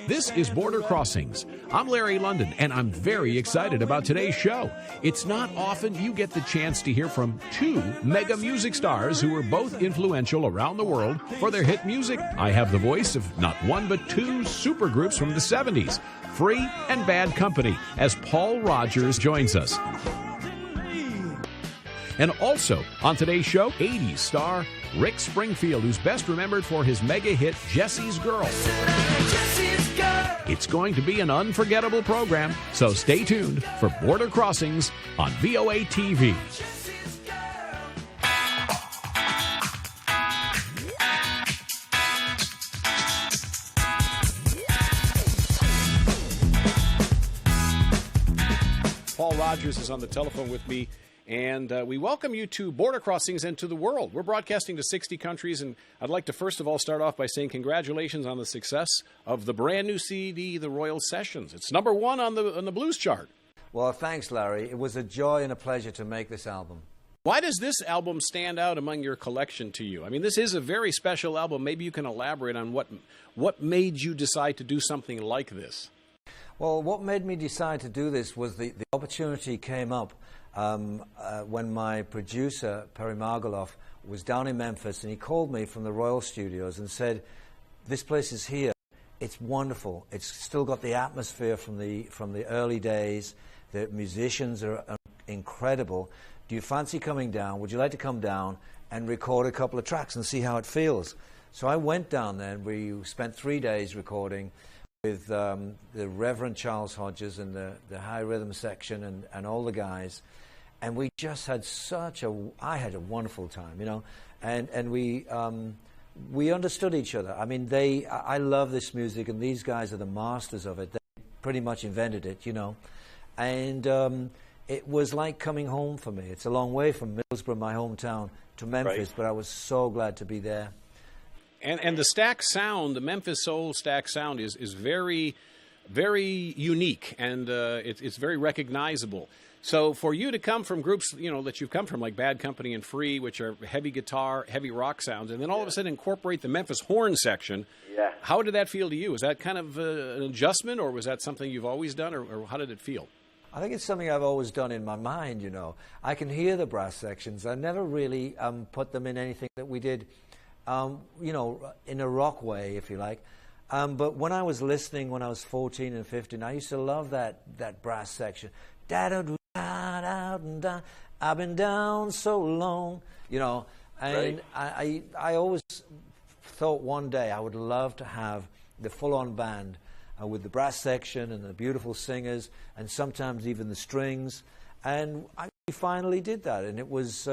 This is Border Crossings. I'm Larry London, and I'm very excited about today's show. It's not often you get the chance to hear from two mega music stars who were both influential around the world for their hit music. I have the voice of not one but two supergroups from the 70s, Free and Bad Company, as Paul Rodgers joins us. And also on today's show, 80s star Rick Springfield, who's best remembered for his mega hit Jessie's Girl. It's going to be an unforgettable program, so stay tuned for Border Crossings on VOA TV. Paul Rodgers is on the telephone with me. And we welcome you to Border Crossings and to the world. We're broadcasting to 60 countries, and I'd like to first of all start off by saying congratulations on the success of the brand new CD, The Royal Sessions. It's number one on the blues chart. Well, thanks, Larry. It was a joy and a pleasure to make this album. Why does this album stand out among your collection to you? I mean, this is a very special album. Maybe you can elaborate on what made you decide to do something like this. Well, what made me decide to do this was the opportunity came up when my producer, Perry Margoloff, was down in Memphis, and he called me from the Royal Studios and said, this place is here. It's wonderful. It's still got the atmosphere from the early days. The musicians are incredible. Do you fancy coming down? Would you like to come down and record a couple of tracks and see how it feels? So I went down there, and we spent 3 days recording with the Reverend Charles Hodges and the high rhythm section and all the guys. And we just had I had a wonderful time, you know, and we understood each other. I mean, I love this music, and these guys are the masters of it. They pretty much invented it, you know, and it was like coming home for me. It's a long way from Middlesbrough, my hometown, to Memphis, right. But I was so glad to be there. And the Stack sound, the Memphis Soul Stack sound is very, very unique, and it's very recognizable. So for you to come from groups, you know, that you've come from, like Bad Company and Free, which are heavy guitar, heavy rock sounds, and then all of a sudden incorporate the Memphis horn section, how did that feel to you? Was that kind of an adjustment, or was that something you've always done, or how did it feel? I think it's something I've always done in my mind, you know. I can hear the brass sections. I never really put them in anything that we did, you know, in a rock way, if you like. But when I was listening, when I was 14 and 15, I used to love that brass section. I've been down so long, you know, and right. I always thought one day I would love to have the full-on band with the brass section and the beautiful singers and sometimes even the strings, and I finally did that, and it was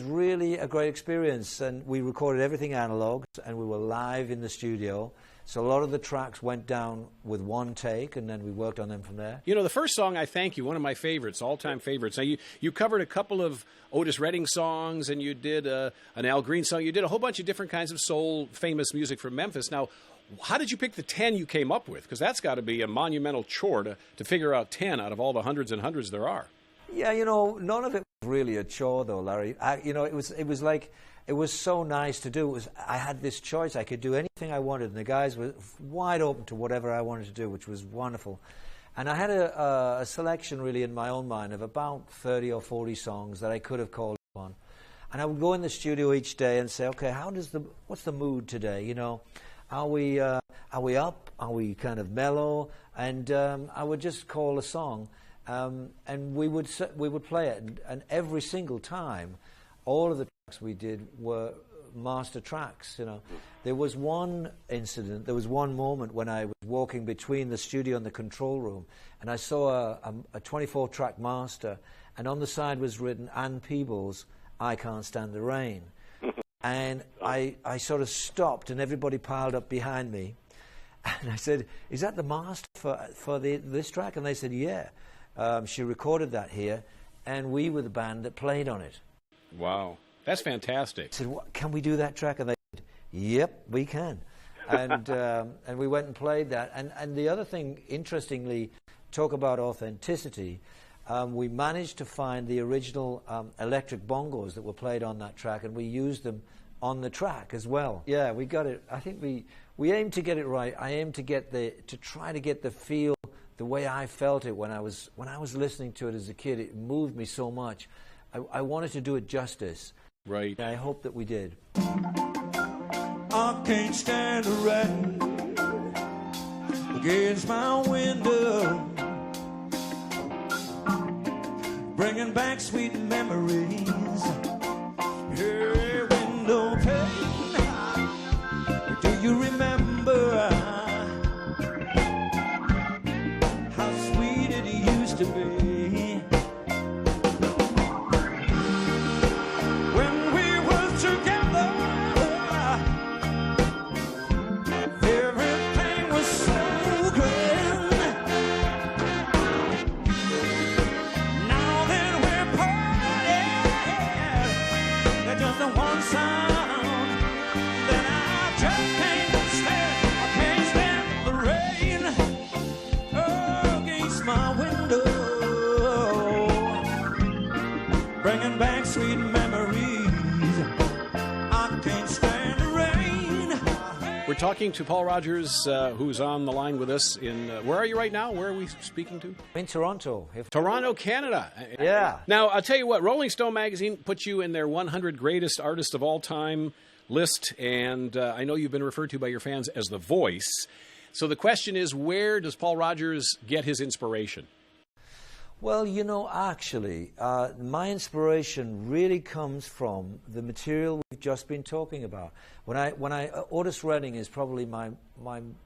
really a great experience, and we recorded everything analog, and we were live in the studio. So a lot of the tracks went down with one take, and then we worked on them from there. You know, the first song, I Thank You, one of my favorites, all-time favorites. Now, you covered a couple of Otis Redding songs, and you did an Al Green song. You did a whole bunch of different kinds of soul, famous music from Memphis. Now, how did you pick the 10 you came up with? Because that's got to be a monumental chore to figure out 10 out of all the hundreds and hundreds there are. Yeah, you know, none of it was really a chore, though, Larry. You know, it was like... It was so nice to do. I had this choice. I could do anything I wanted, and the guys were wide open to whatever I wanted to do, which was wonderful. And I had a selection, really, in my own mind of about 30 or 40 songs that I could have called on. And I would go in the studio each day and say, okay, what's the mood today? You know, are we up? Are we kind of mellow? And I would just call a song, and we would play it. And every single time, all of the tracks we did were master tracks, you know. There was one incident, there was one moment when I was walking between the studio and the control room, and I saw a 24-track master, and on the side was written, Ann Peebles, I Can't Stand the Rain. And I sort of stopped, and everybody piled up behind me. And I said, is that the master for this track? And they said, yeah. She recorded that here, and we were the band that played on it. Wow, that's fantastic. I said, can we do that track? And they said, yep, we can. And we went and played that. And the other thing, interestingly, talk about authenticity, we managed to find the original electric bongos that were played on that track, and we used them on the track as well. Yeah, we got it. I think we we aim to get it right. I aim to try to get the feel, the way I felt it when I was listening to it as a kid. It moved me so much. I wanted to do it justice. Right. And I hope that we did. I can't stand the rain against my window, bringing back sweet memories. Hey, window pane, do you remember how sweet it used to be? When we were together, everything was so grand. Now that we're parted, there's just the one sound that I just can't stand. I can't stand the rain against my window, bringing back sweet memories. I can't stand the rain. We're talking to Paul Rodgers, who's on the line with us in, where are you right now? Where are we speaking to? In Toronto. Toronto, Canada. Yeah. Now, I'll tell you what, Rolling Stone magazine put you in their 100 greatest artists of all time list, and I know you've been referred to by your fans as the voice. So the question is, where does Paul Rodgers get his inspiration? Well, you know, actually, my inspiration really comes from the material we've just been talking about. Otis Redding is probably my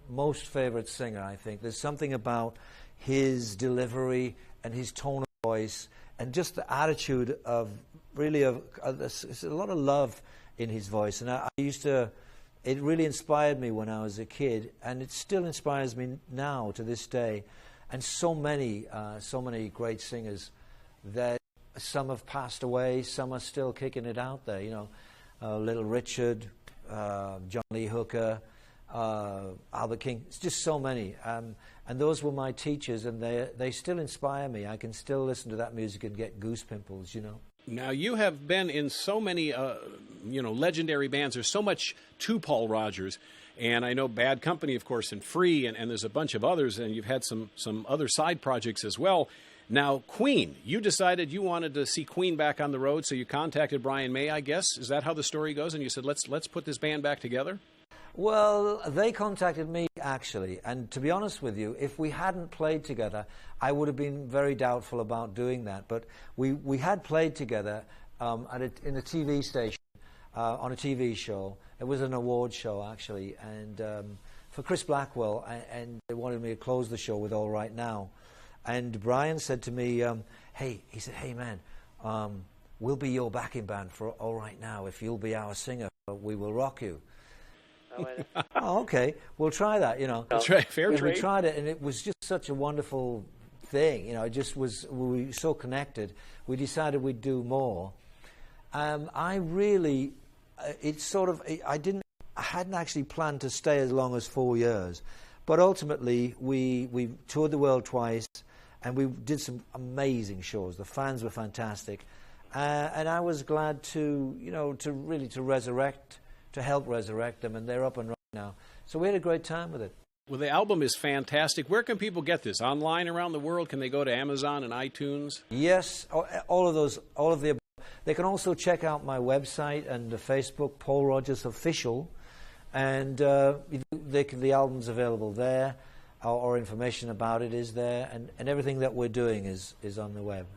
most favorite singer, I think. There's something about his delivery and his tone of voice and just the attitude of really there's a lot of love in his voice. And it really inspired me when I was a kid, and it still inspires me now to this day. And so many great singers that some have passed away, some are still kicking it out there. You know, Little Richard, John Lee Hooker, Albert King. It's just so many. And those were my teachers, and they still inspire me. I can still listen to that music and get goose pimples, you know. Now, you have been in so many, legendary bands. There's so much to Paul Rodgers. And I know Bad Company, of course, and Free, and there's a bunch of others, and you've had some other side projects as well. Now, Queen, you decided you wanted to see Queen back on the road, so you contacted Brian May, I guess. Is that how the story goes? And you said, let's put this band back together? Well, they contacted me, actually. And to be honest with you, if we hadn't played together, I would have been very doubtful about doing that. But we had played together in a TV station, on a TV show. It was an award show, actually, and for Chris Blackwell, and they wanted me to close the show with All Right Now. And Brian said to me, hey, man, we'll be your backing band for All Right Now. If you'll be our singer, we will rock you. Oh, okay, we'll try that, you know. Fair trade. We tried it, and it was just such a wonderful thing, you know. It just was, we were so connected. We decided we'd do more. I really... It's sort of, I hadn't actually planned to stay as long as 4 years, but ultimately we toured the world twice, and we did some amazing shows. The fans were fantastic, and I was glad to help resurrect them, and they're up and running now. So we had a great time with it. Well, the album is fantastic. Where can people get this? Online around the world? Can they go to Amazon and iTunes? Yes, all of the. They can also check out my website and Facebook, Paul Rodgers Official, and the album's available there. Our information about it is there, and everything that we're doing is on the web.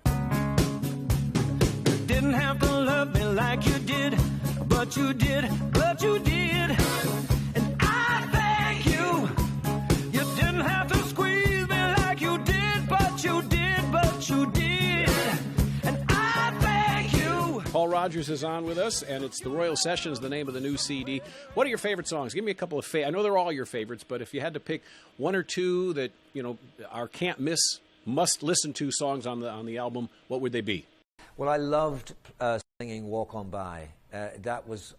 You didn't have to love me like you did, but you did, and I thank you. You didn't have to squeeze me like you did, but you did. Paul Rodgers is on with us, and it's The Royal Sessions, the name of the new CD. What are your favorite songs? Give me a couple of I know they're all your favorites, but if you had to pick one or two that, are can't miss, must listen to songs on the album, what would they be? Well, I loved singing Walk On By. That was,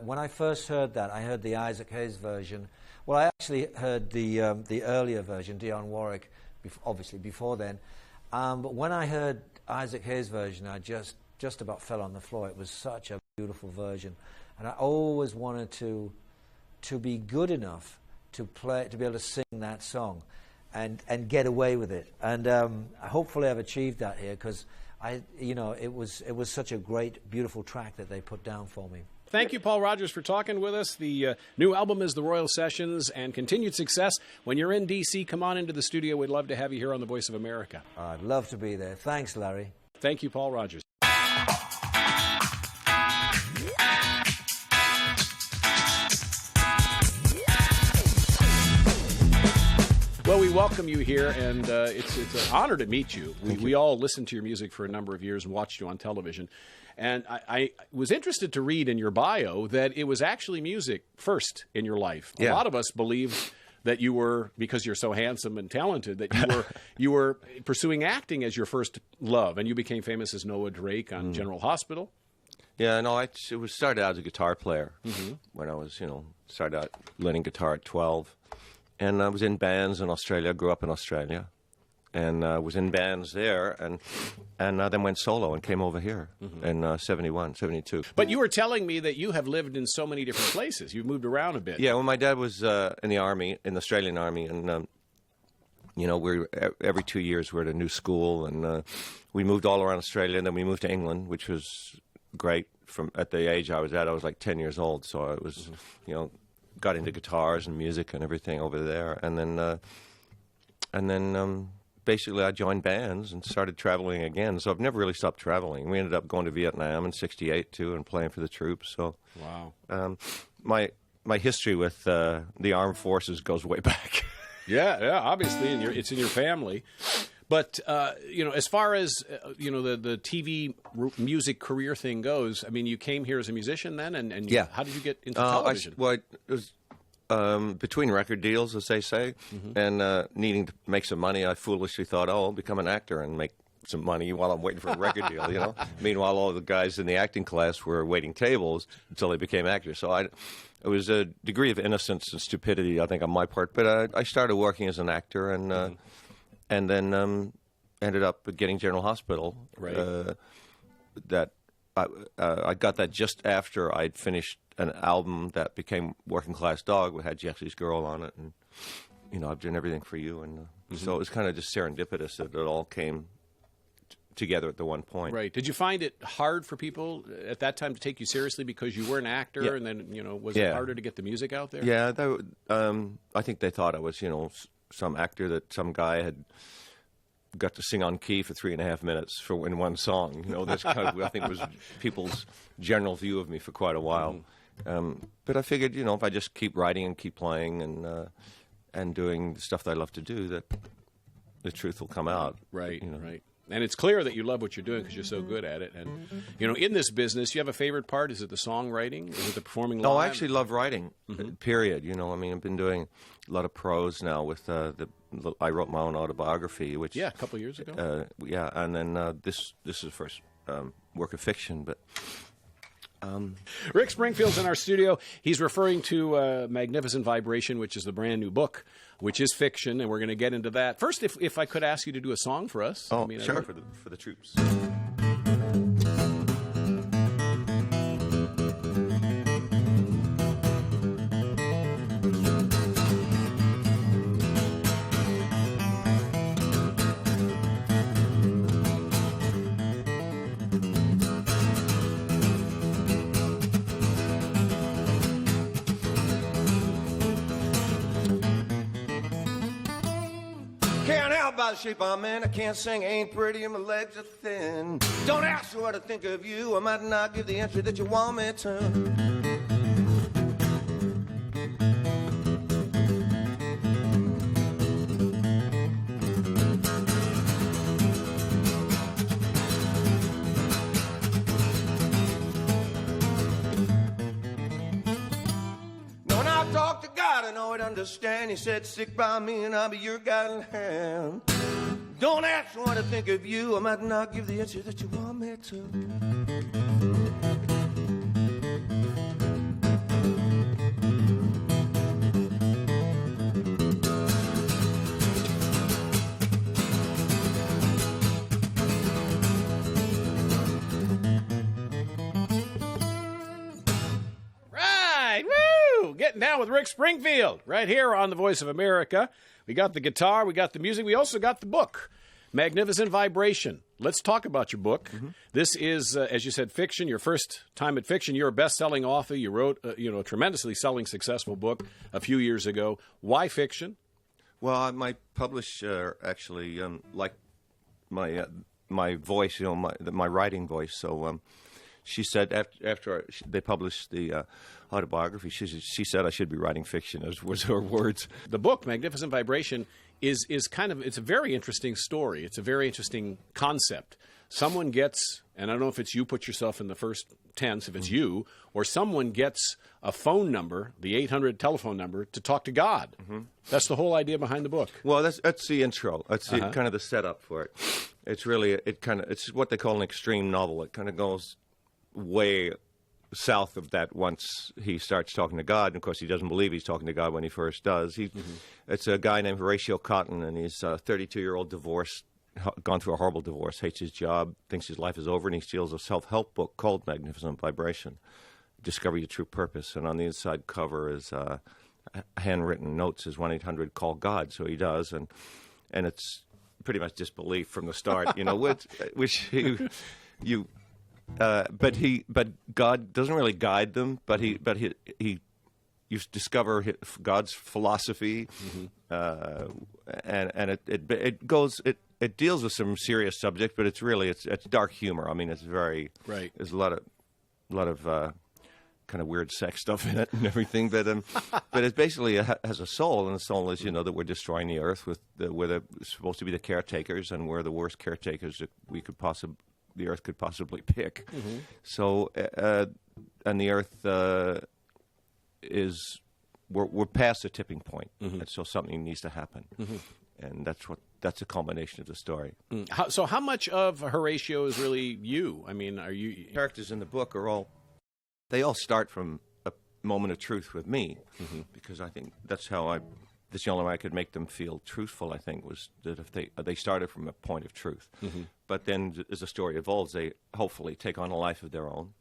when I first heard that, I heard the Isaac Hayes version. Well, I actually heard the earlier version, Dionne Warwick, obviously before then. But when I heard Isaac Hayes' version, I just about fell on the floor. It was such a beautiful version. And I always wanted to to be good enough to be able to sing that song and get away with it. And hopefully I've achieved that here, because it was such a great, beautiful track that they put down for me. Thank you, Paul Rodgers, for talking with us. The new album is The Royal Sessions, and continued success. When you're in D.C., come on into the studio. We'd love to have you here on The Voice of America. I'd love to be there. Thanks, Larry. Thank you, Paul Rodgers. Well, we welcome you here, and it's an honor to meet you. We all listened to your music for a number of years and watched you on television. And I was interested to read in your bio that it was actually music first in your life. A lot of us believe that you were, because you're so handsome and talented, that you were pursuing acting as your first love, and you became famous as Noah Drake on General Hospital. Yeah, no, it started out as a guitar player when I was, started out learning guitar at 12. And I was in bands in Australia. I grew up in Australia, and was in bands there, and then went solo and came over here in 71, 72. But you were telling me that you have lived in so many different places. You've moved around a bit. Yeah, well, my dad was in the Army, in the Australian Army, and every 2 years we're at a new school, and we moved all around Australia, and then we moved to England, which was great. At the age I was at, I was like 10 years old, so I was, got into guitars and music and everything over there, and then basically I joined bands and started traveling again. So I've never really stopped traveling. We ended up going to Vietnam in '68 too, and playing for the troops. So wow, my history with the armed forces goes way back. yeah, obviously, it's in your family. But as far as the TV music career thing goes, I mean, you came here as a musician then, and how did you get into television? It was between record deals, as they say, and needing to make some money. I foolishly thought, I'll become an actor and make some money while I'm waiting for a record deal. Meanwhile, all the guys in the acting class were waiting tables until they became actors. So it was a degree of innocence and stupidity, I think, on my part. But I started working as an actor, and then ended up getting General Hospital. Right. That I got that just after I'd finished an album that became Working Class Dog. We had Jessie's Girl on it, and I've done Everything for You, and so it was kind of just serendipitous that it all came together at the one point. Right. Did you find it hard for people at that time to take you seriously because you were an actor, and then was it harder to get the music out there? Yeah, I think they thought I was some actor that some guy had got to sing on key for 3.5 minutes in one song. That's kind of, I think, was people's general view of me for quite a while. But I figured, if I just keep writing and keep playing and doing the stuff that I love to do, that the truth will come out. Right, right. And it's clear that you love what you're doing because you're so good at it. And, in this business, you have a favorite part? Is it the songwriting? Is it the performing live? No, I actually love writing, period. I've been doing a lot of prose now with I wrote my own autobiography, which... Yeah, a couple of years ago. And then this is the first work of fiction, but... Rick Springfield's in our studio. He's referring to Magnificent Vibration, which is the brand new book, which is fiction, and we're going to get into that. First, if I could ask you to do a song for us. Oh, sure. For the troops. By the shape I'm in, I can't sing, ain't pretty, and my legs are thin. Don't ask me what I think of you, I might not give the answer that you want me to. I know I'd understand. He said, stick by me and I'll be your guiding hand. Don't ask me what I think of you, I might not give the answer that you want me to. Sitting Down with Rick Springfield, right here on the Voice of America. We got the guitar, we got the music, we also got the book, Magnificent Vibration. Let's talk about your book. This is, as you said, fiction, your first time at fiction. You're a best-selling author. You wrote a tremendously selling, successful book a few years ago. Why fiction? Well, my publisher actually liked my voice, my writing voice. So she said after they published the autobiography, she said I should be writing fiction. Was her words. The book, Magnificent Vibration, is it's a very interesting story. It's a very interesting concept. Someone gets, and I don't know if it's you put yourself in the first tense, if it's you, or someone gets a phone number, the 800 telephone number, to talk to God. That's the whole idea behind the book. Well, that's the intro. That's kind of the setup for it. It's really it's what they call an extreme novel. It kind of goes way south of that once he starts talking to God. And of course, he doesn't believe he's talking to God when he first does. It's a guy named Horatio Cotton, and he's a 32-year-old divorced, gone through a horrible divorce, hates his job, thinks his life is over, and he steals a self-help book called Magnificent Vibration, Discover Your True Purpose. And on the inside cover is handwritten notes, is 1-800-CALL-GOD. So he does, and it's pretty much disbelief from the start, but God doesn't really guide them. But you discover God's philosophy, and it deals with some serious subject, but it's dark humor. I mean, it's very right. There's a lot of kind of weird sex stuff in it and everything, but it basically has a soul, and the soul is that we're destroying the earth we're supposed to be the caretakers, and we're the worst caretakers that the earth could possibly pick. So, and the earth is we're past the tipping point, and so something needs to happen, and that's a culmination of the story. So, how much of Horatio is really you? I mean, are you characters in the book they all start from a moment of truth with me, because I think that's the only way I could make them feel truthful, I think, was that if they started from a point of truth. But then as the story evolves, they hopefully take on a life of their own.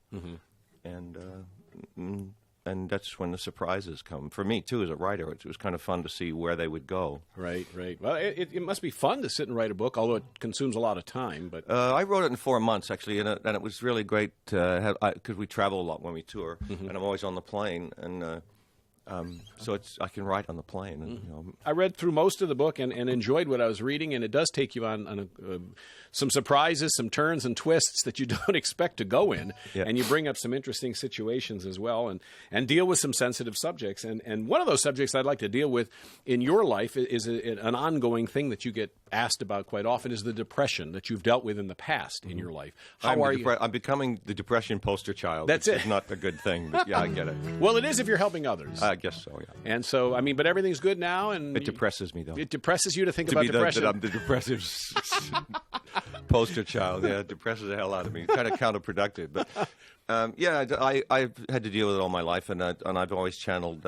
And that's when the surprises come. For me, too, as a writer, it was kind of fun to see where they would go. Right. Well, it must be fun to sit and write a book, although it consumes a lot of time. But I wrote it in 4 months, actually, and it was really great because we travel a lot when we tour, and I'm always on the plane, and so I can write on the plane. And, I read through most of the book and enjoyed what I was reading, and it does take you on some surprises, some turns and twists that you don't expect to go in, and you bring up some interesting situations as well, and deal with some sensitive subjects. And one of those subjects I'd like to deal with in your life is an ongoing thing that you get asked about quite often, is the depression that you've dealt with in the past in your life. How are you? I'm becoming the depression poster child. That's it. It's not a good thing, but yeah, I get it. Well, it is if you're helping others. I guess so, yeah. And so, I mean, but everything's good now, and it depresses me, though. It depresses you to think about depression. That I'm the depressive poster child. Yeah, it depresses the hell out of me. Kind of counterproductive, but I've had to deal with it all my life, and I've always channeled.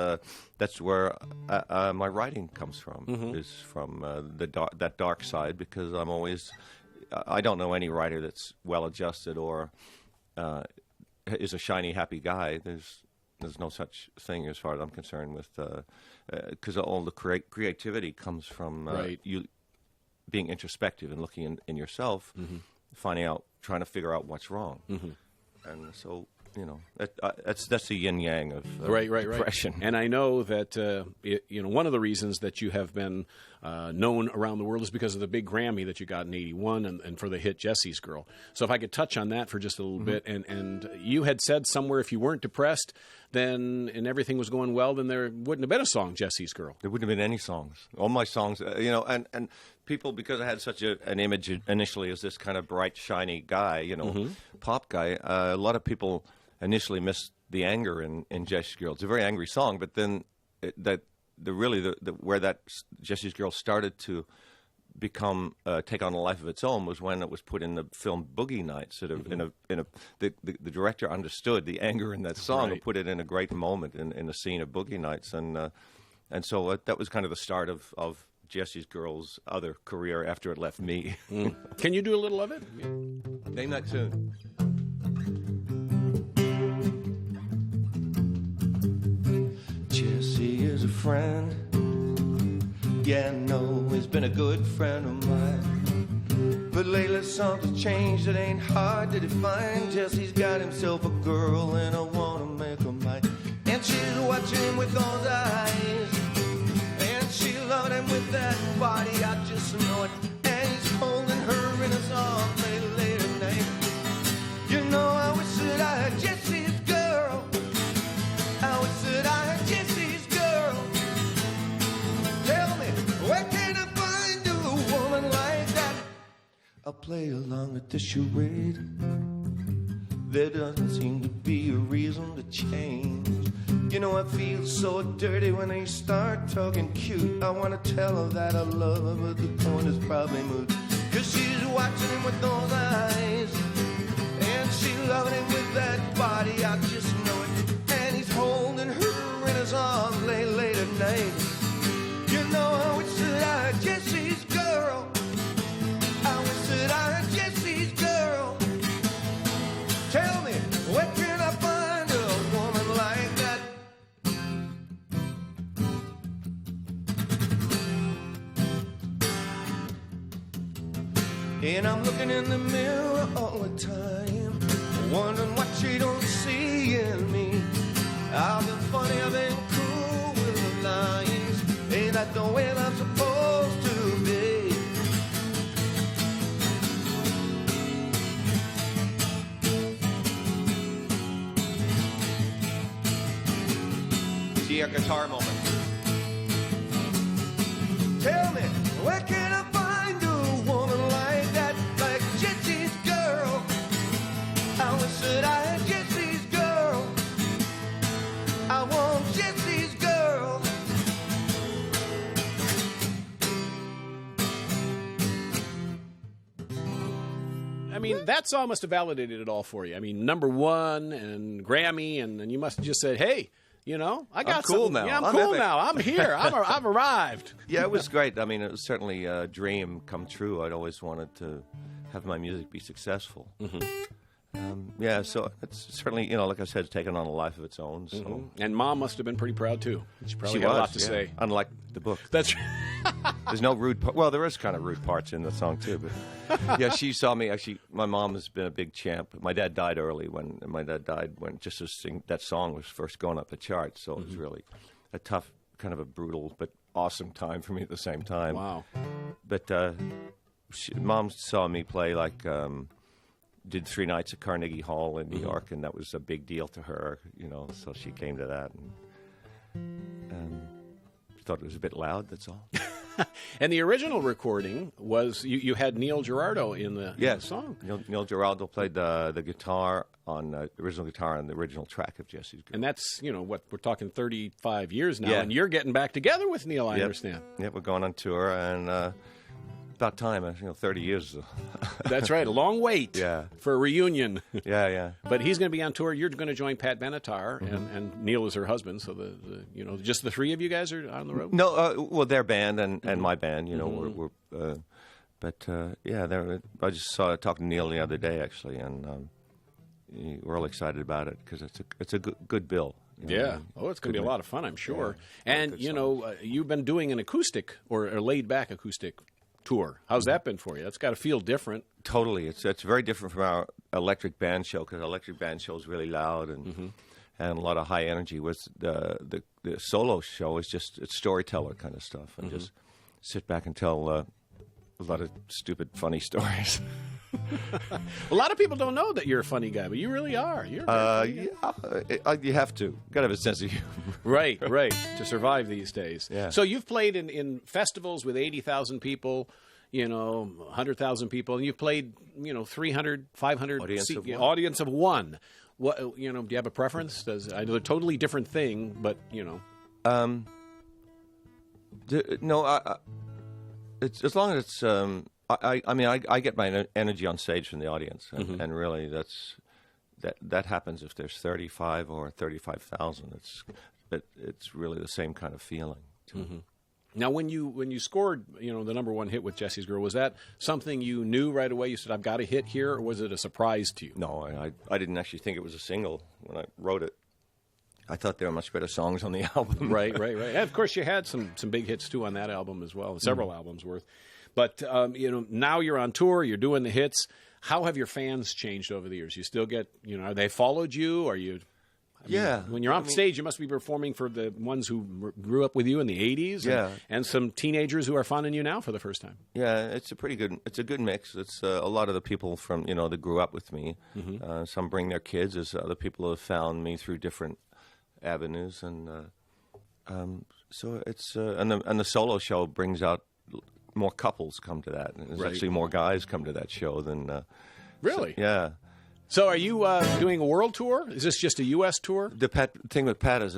That's where my writing comes from. Is from that dark side, because I'm always. I don't know any writer that's well-adjusted or is a shiny, happy guy. There's no such thing as far as I'm concerned with, because all the creativity comes from you being introspective and looking in yourself, trying to figure out what's wrong, and so that's the yin yang of depression. And I know that one of the reasons that you have been known around the world is because of the big Grammy that you got in '81 and for the hit Jessie's Girl. So if I could touch on that for just a little bit, and you had said somewhere if you weren't depressed, then and everything was going well, then there wouldn't have been a song Jessie's Girl. There wouldn't have been any songs. All my songs, and people, because I had such an image initially as this kind of bright, shiny guy, pop guy, a lot of people initially missed the anger in Jessie's Girl. It's a very angry song, but then where that Jessie's Girl started to become take on a life of its own was when it was put in the film Boogie Nights. Sort of the director understood the anger in that song and put it in a great moment in the scene of Boogie Nights, and so that was kind of the start of Jessie's Girl's other career after it left me. Can you do a little of it? Name that tune. friend. Yeah, no, he's been a good friend of mine. But lately something's changed, it ain't hard to define. Jesse's got himself a girl and I wanna make her mine. And she's watching him with those eyes, and she loved him with that body, I just know it. And he's holding her in his arms late at night. You know, I wish that I had Jesse's girl. I wish that I had Jesse's girl. Tell me, where can I find a woman like that? I'll play along with the charade. There doesn't seem to be a reason to change. You know, I feel so dirty when they start talking cute. I want to tell her that I love her, but the point is probably moot. 'Cause she's watching him with those eyes, and she loving him with that body, I just know it. And he's holding her in his arms late at night. You know, I wish that I had Jesse's girl. I wish that I had Jesse's girl. Tell me, where can I find a woman like that? And I'm looking in the mirror all the time, wondering what she don't see in me. I've been funny, I've been cool with the lines. Ain't that the way I'm supposed to be? See our guitar moment. Tell me, where can I find a woman like that? Like Jesse's girl. I wish that I had Jesse's girl. I want Jesse's girl. I mean, that song must have validated it all for you. I mean, #1 and Grammy, and you must have just said, hey, you know, I got I'm cool something. now. Yeah, I'm I'm cool epic. now. I'm here. I've arrived. Yeah, it was great. I mean, it was certainly a dream come true. I'd always wanted to have my music be successful. Yeah, so it's certainly, you know, like I said, it's taken on a life of its own. So And Mom must have been pretty proud, too. She probably she had was, a lot to yeah. say. Unlike the book. That's There's no rude part. Well, there is kind of rude parts in the song, too. But yeah, she saw me. Actually, my mom has been a big champ. My dad died early when just as that song was first going up the charts. So it was really a tough, kind of a brutal, but awesome time for me at the same time. Wow. But Mom saw me play did 3 nights at Carnegie Hall in New York, and that was a big deal to her, you know, so she came to that and thought it was a bit loud, that's all. And the original recording was, you had Neil Giraldo in the song. Neil Giraldo played the guitar on the original guitar on the original track of Jesse's Girl. And that's, you know, what, we're talking 35 years now, Yeah. and you're getting back together with Neil, I understand. Yeah, we're going on tour, and about time, 30 years. That's right, a long wait for a reunion. Yeah. But he's going to be on tour. You're going to join Pat Benatar, and Neil is her husband. So just the three of you guys are on the road. No, well, their band and my band. You know, I just talked to Neil the other day actually, and we're all excited about it because it's a good bill. You know, Yeah. Oh, it's going to be a lot of fun, I'm sure. Yeah, and you know, you've been doing an acoustic or a laid back acoustic tour. How's that been for you? That's got to feel different. Totally, it's very different from our electric band show because electric band show is really loud and a lot of high energy. With the solo show is it's storyteller kind of stuff, and just sit back and tell a lot of stupid, funny stories. A lot of people don't know that you're a funny guy, but you really are. You're You have to. Got to have a sense of humor. right, to survive these days. Yeah. So you've played in festivals with 80,000 people, 100,000 people, and you've played, 300, 500 audience of one. What, do you have a preference? I know they're a totally different thing, but It's as long as it's. I get my energy on stage from the audience, and really that happens if there's 35 or 35,000. It's really the same kind of feeling. Now, when you scored, the #1 hit with Jesse's Girl, was that something you knew right away? You said, "I've got a hit here," or was it a surprise to you? No, I didn't actually think it was a single when I wrote it. I thought there were much better songs on the album. Right. And of course, you had some big hits too on that album as well, several albums worth. But now you're on tour, you're doing the hits. How have your fans changed over the years? You still get, are they followed you? Are you? When you're on stage, you must be performing for the ones who grew up with you in the 80s and some teenagers who are finding you now for the first time. Yeah, it's a good mix. It's a lot of the people from, that grew up with me. Mm-hmm. Some bring their kids. There's other people who have found me through different avenues. And so it's, and the solo show brings out more couples come to that. There's actually more guys come to that show than... Really? So, yeah. So are you doing a world tour? Is this just a U.S. tour? The thing with Pat is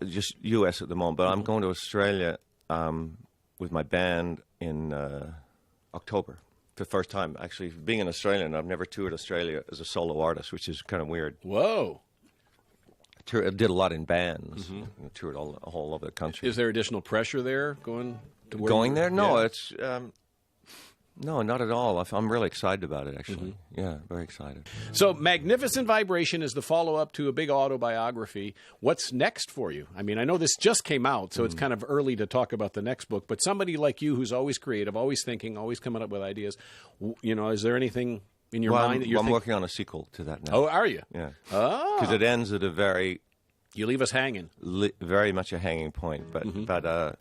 just U.S. at the moment, but I'm going to Australia with my band in October for the first time. Actually, being an Australian, I've never toured Australia as a solo artist, which is kind of weird. Whoa. I did a lot in bands. Toured all over the country. Is there additional pressure there going to where Going there? No, it's... No, not at all. I'm really excited about it, actually. Yeah, very excited. So Magnificent Vibration is the follow-up to a big autobiography. What's next for you? I mean, I know this just came out, so it's kind of early to talk about the next book, but somebody like you who's always creative, always thinking, always coming up with ideas, is there anything in your mind that you're I'm working on a sequel to that now. Oh, are you? Yeah. Oh. Because it ends at a very... You leave us hanging. Very much a hanging point, but...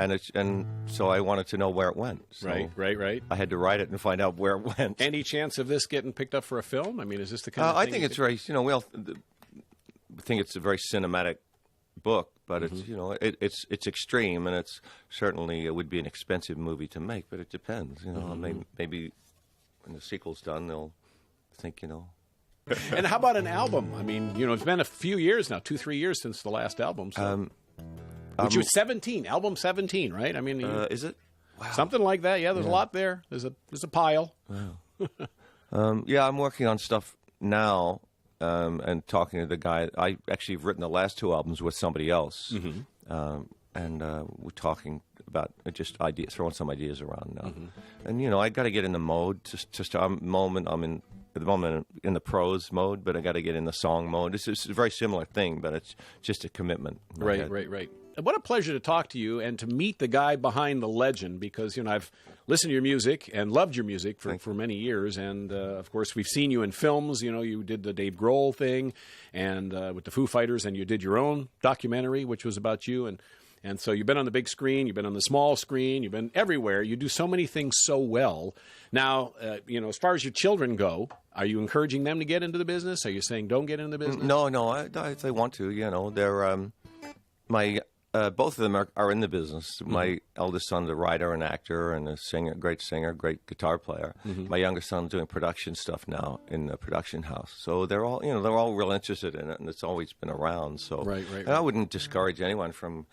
And so I wanted to know where it went. So right. I had to write it and find out where it went. Any chance of this getting picked up for a film? I mean, is this the kind of I thing think it's very, we all think it's a very cinematic book, but it's it's extreme, and it's certainly it would be an expensive movie to make, but it depends. I mean, maybe when the sequel's done, they'll think, And how about an album? I mean, it's been a few years now, 2-3 years since the last album. So. Which was 17, album 17, right? I mean, is it? Wow. Something like that. Yeah, there's a lot there. There's a pile. Wow. I'm working on stuff now and talking to the guy. I actually have written the last 2 albums with somebody else, and we're talking about just ideas, throwing some ideas around now. And I got to get in the mode. Just at the moment in the prose mode, but I got to get in the song mode. It's a very similar thing, but it's just a commitment. Right. What a pleasure to talk to you and to meet the guy behind the legend, because I've listened to your music and loved your music for many years, and of course we've seen you in films. You did the Dave Grohl thing, and with the Foo Fighters, and you did your own documentary, which was about you, and so you've been on the big screen, you've been on the small screen, you've been everywhere. You do so many things so well. Now, as far as your children go, are you encouraging them to get into the business? Are you saying don't get into the business? No, they want to. They're my. Both of them are in the business. My eldest son's a writer and actor and a singer, great guitar player. My younger son's doing production stuff now in the production house. So they're all, they're all real interested in it, and it's always been around. So, and I wouldn't discourage anyone from,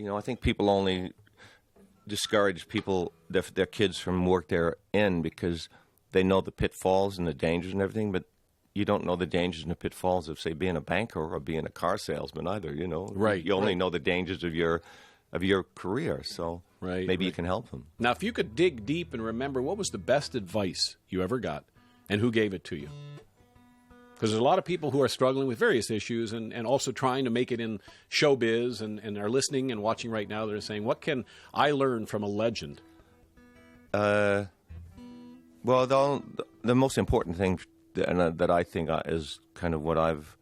I think people only discourage their kids from work they're in because they know the pitfalls and the dangers and everything, but you don't know the dangers and the pitfalls of, say, being a banker or being a car salesman either. Right. You only know the dangers of your career. So maybe you can help them. Now, if you could dig deep and remember, what was the best advice you ever got, and who gave it to you? Because there's a lot of people who are struggling with various issues and also trying to make it in showbiz and are listening and watching right now. They're saying, "What can I learn from a legend?" Well, the most important thing. And that I think is kind of what I've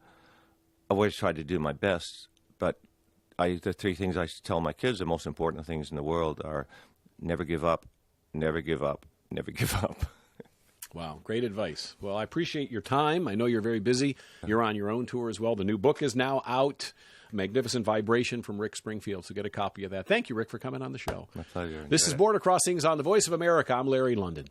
always tried to do my best. But the 3 things I tell my kids, the most important things in the world are never give up, never give up, never give up. Wow, great advice. Well, I appreciate your time. I know you're very busy. You're on your own tour as well. The new book is now out, Magnificent Vibration from Rick Springfield, so get a copy of that. Thank you, Rick, for coming on the show. My pleasure. This is Border Crossings on the Voice of America. I'm Larry London.